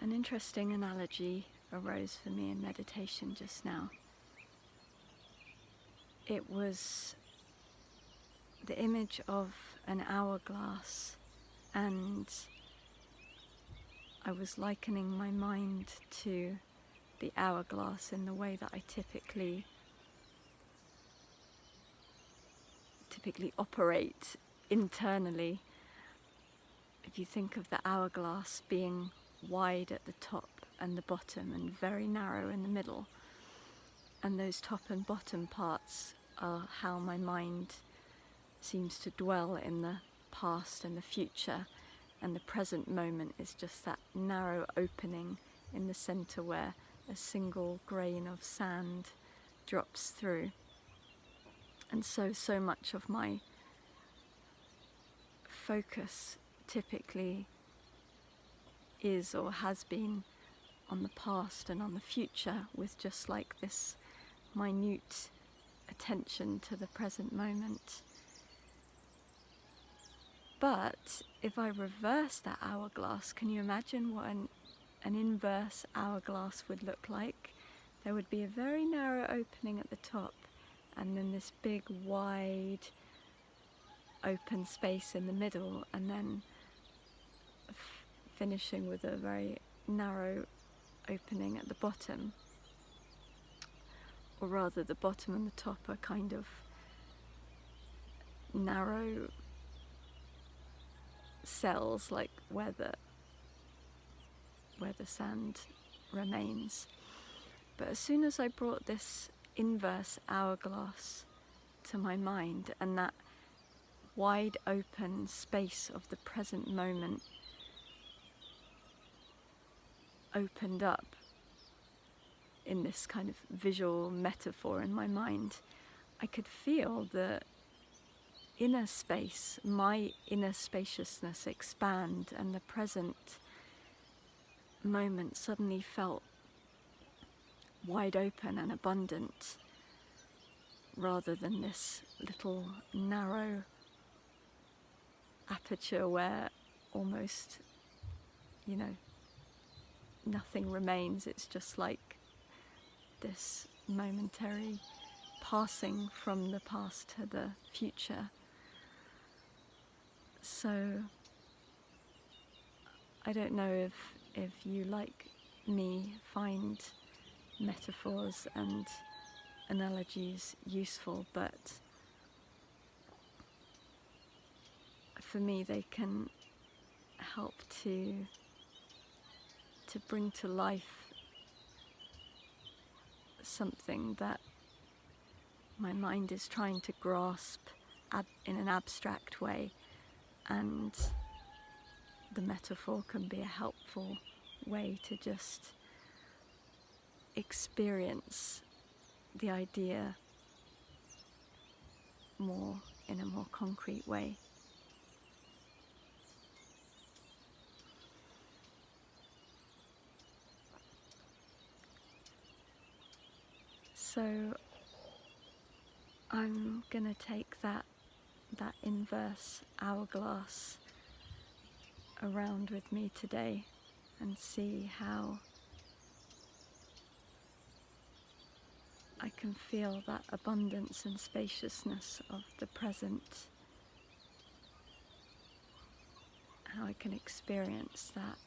An interesting analogy arose for me in meditation just now. It was the image of an hourglass, and I was likening my mind to the hourglass in the way that I typically operate internally. If you think of the hourglass being wide at the top and the bottom and very narrow in the middle, and those top and bottom parts are how my mind seems to dwell in the past and the future, and the present moment is just that narrow opening in the center where a single grain of sand drops through. And so much of my focus typically is or has been on the past and on the future, with just like this minute attention to the present moment. But if I reverse that hourglass, can you imagine what an inverse hourglass would look like? There would be a very narrow opening at the top, and then this big wide open space in the middle, and then finishing with a very narrow opening at the bottom. Or rather, the bottom and the top are kind of narrow cells, like where the sand remains. But as soon as I brought this inverse hourglass to my mind, and that wide open space of the present moment opened up in this kind of visual metaphor in my mind, I could feel the inner space, my inner spaciousness expand, and the present moment suddenly felt wide open and abundant, rather than this little narrow aperture where almost, nothing remains. It's just like this momentary passing from the past to the future. So I don't know if you, like me, find metaphors and analogies useful, but for me they can help to bring to life something that my mind is trying to grasp in an abstract way, and the metaphor can be a helpful way to just experience the idea in a more concrete way. So I'm gonna take that inverse hourglass around with me today and see how I can feel that abundance and spaciousness of the present, how I can experience that